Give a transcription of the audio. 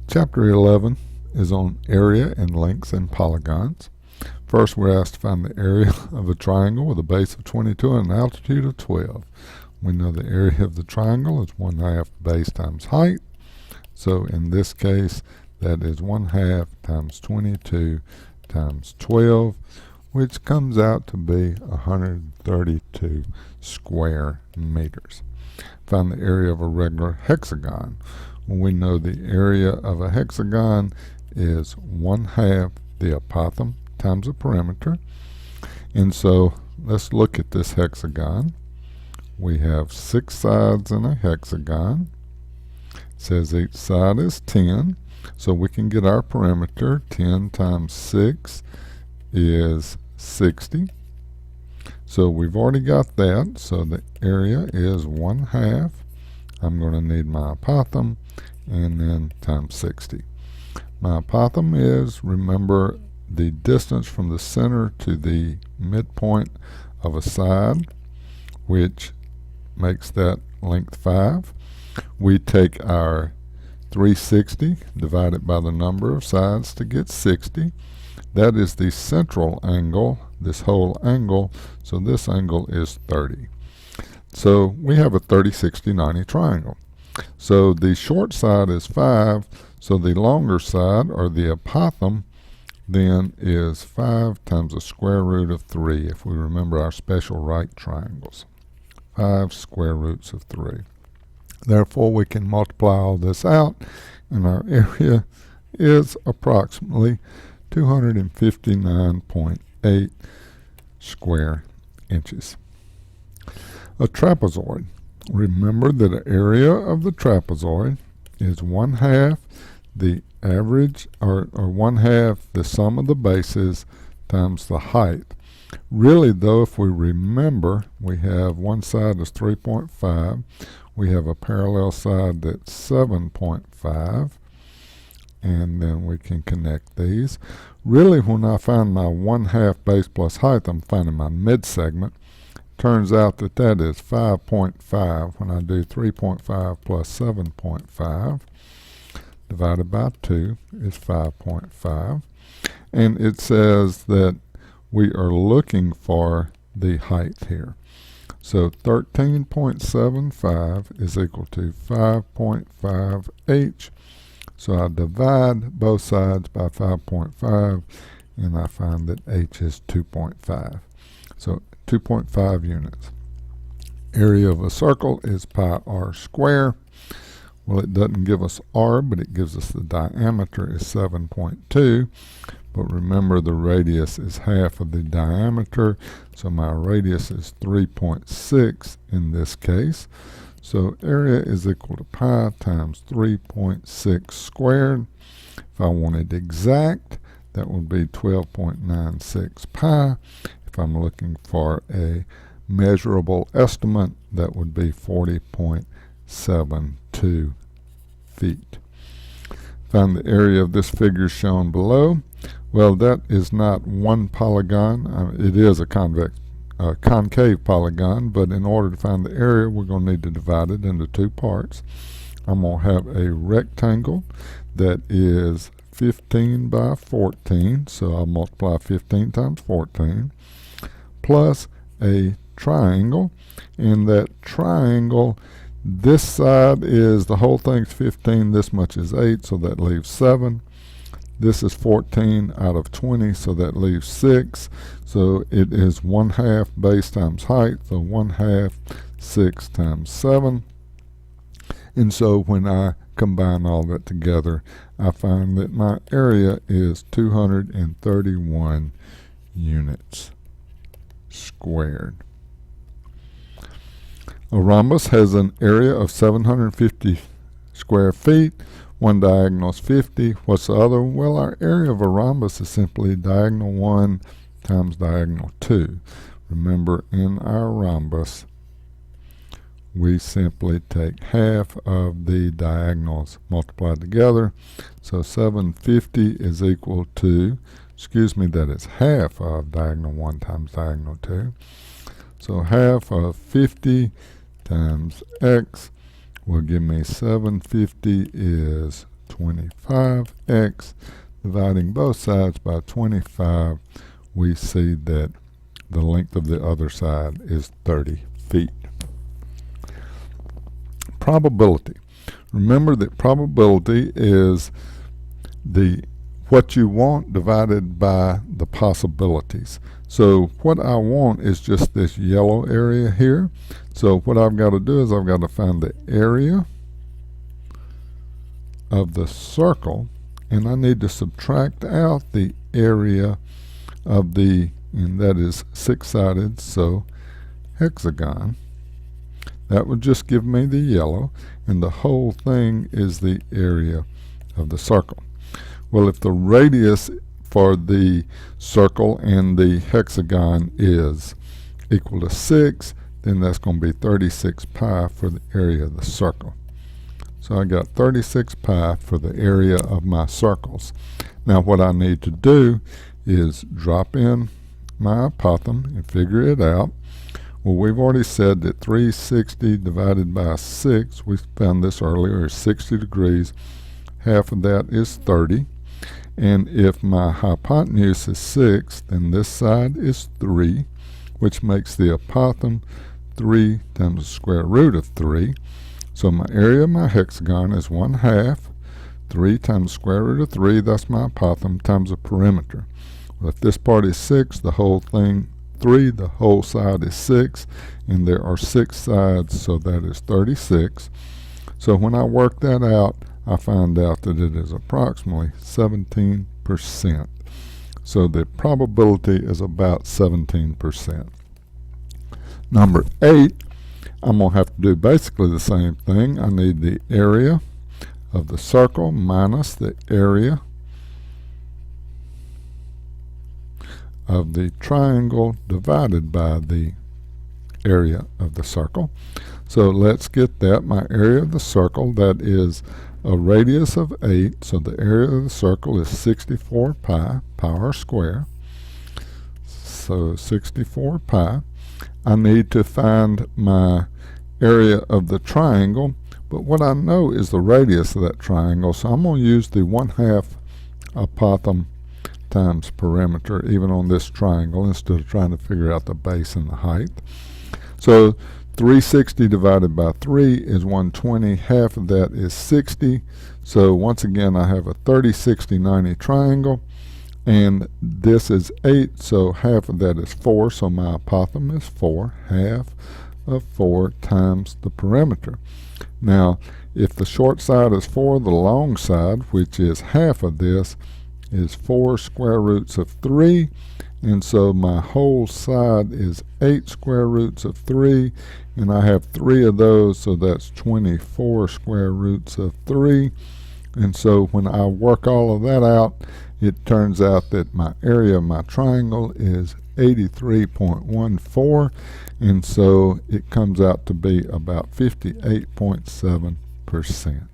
Chapter 11 is on area and lengths and polygons. First, we're asked to find the area of a triangle with a base of 22 and an altitude of 12. We know the area of the triangle is 1/2 base times height. So in this case, that is 1/2 times 22 times 12, which comes out to be 132 square meters. Find the area of a regular hexagon. Well, we know the area of a hexagon is 1/2 the apothem times the perimeter. And so let's look at this hexagon. We have 6 sides in a hexagon. It says each side is 10. So we can get our perimeter. 10 times 6 is 60. So we've already got that. So the area is 1/2. I'm going to need my apothem and then times 60. My apothem is, remember, the distance from the center to the midpoint of a side, which makes that length 5. We take our 360, divide it by the number of sides to get 60. That is the central angle, this whole angle, so this angle is 30. So we have a 30, 60, 90 triangle. So the short side is 5, so the longer side, or the apothem, then is 5 times the square root of 3, if we remember our special right triangles. 5 square roots of 3. Therefore, we can multiply all this out, and our area is approximately 259.8 square inches. A trapezoid. Remember that the area of the trapezoid is 1/2 the average, or 1/2 the sum of the bases times the height. Really though, if we remember, we have one side is 3.5, we have a parallel side that's 7.5, and then we can connect these. Really, when I find my 1/2 base plus height, I'm finding my mid segment. Turns out that that is 5.5 when I do 3.5 plus 7.5 divided by 2 is 5.5. And it says that we are looking for the height here. So 13.75 is equal to 5.5 h. So I divide both sides by 5.5 and I find that h is 2.5. So 2.5 units. Area of a circle is pi r square. Well, it doesn't give us r, but it gives us the diameter is 7.2. But remember, the radius is half of the diameter, so my radius is 3.6 in this case. So area is equal to pi times 3.6 squared. If I wanted exact, that would be 12.96 pi. If I'm looking for a measurable estimate, that would be 40.72 feet. Find the area of this figure shown below. Well, that is not one polygon. It is a concave polygon, but in order to find the area, we're going to need to divide it into 2 parts. I'm going to have a rectangle that is 15 by 14, so I'll multiply 15 times 14, plus a triangle. In that triangle, this side is, the whole thing's 15, this much is 8, so that leaves 7. This is 14 out of 20, so that leaves 6. So it is 1/2 base times height, so 1/2 6 times 7. And so when I combine all that together, I find that my area is 231 units squared. A rhombus has an area of 750 square feet. One diagonal is 50. What's the other? Well, our area of a rhombus is simply diagonal 1 times diagonal 2. Remember, in our rhombus, we simply take half of the diagonals multiplied together. So 750 is equal to, that is half of diagonal 1 times diagonal 2. So half of 50 times x will give me 750 is 25x. Dividing both sides by 25, we see that the length of the other side is 30 feet. Probability. Remember that probability is what you want divided by the possibilities. So what I want is just this yellow area here. So what I've got to do is I've got to find the area of the circle, and I need to subtract out the area of the, and that is six-sided, so hexagon. That would just give me the yellow, and the whole thing is the area of the circle. Well, if the radius for the circle and the hexagon is equal to 6, then that's going to be 36 pi for the area of the circle. So I got 36 pi for the area of my circles. Now what I need to do is drop in my apothem and figure it out. Well, we've already said that 360 divided by 6, we found this earlier, is 60 degrees. Half of that is 30. And if my hypotenuse is 6, then this side is 3, which makes the apothem 3 times the square root of 3. So my area of my hexagon is 1/2. 3 times the square root of 3, that's my apothem, times the perimeter. Well, if this part is 6, the whole thing 3, the whole side is 6, and there are 6 sides, so that is 36. So when I work that out, I find out that it is approximately 17%. So the probability is about 17%. Number 8, I'm going to have to do basically the same thing. I need the area of the circle minus the area of the triangle divided by the area of the circle. So let's get that. My area of the circle, that is a radius of 8, so the area of the circle is 64 pi, power square. So 64 pi. I need to find my area of the triangle, but what I know is the radius of that triangle, so I'm going to use the 1/2 apothem times perimeter even on this triangle instead of trying to figure out the base and the height. So 360 divided by 3 is 120. Half of that is 60. So once again, I have a 30, 60, 90 triangle, and this is 8, so half of that is 4, so my apothem is 4. Half of 4 times the perimeter. Now, if the short side is 4, the long side, which is half of this, is 4 square roots of 3, and so my whole side is 8 square roots of 3, and I have 3 of those, so that's 24 square roots of 3. And so when I work all of that out, it turns out that my area of my triangle is 83.14, and so it comes out to be about 58.7%.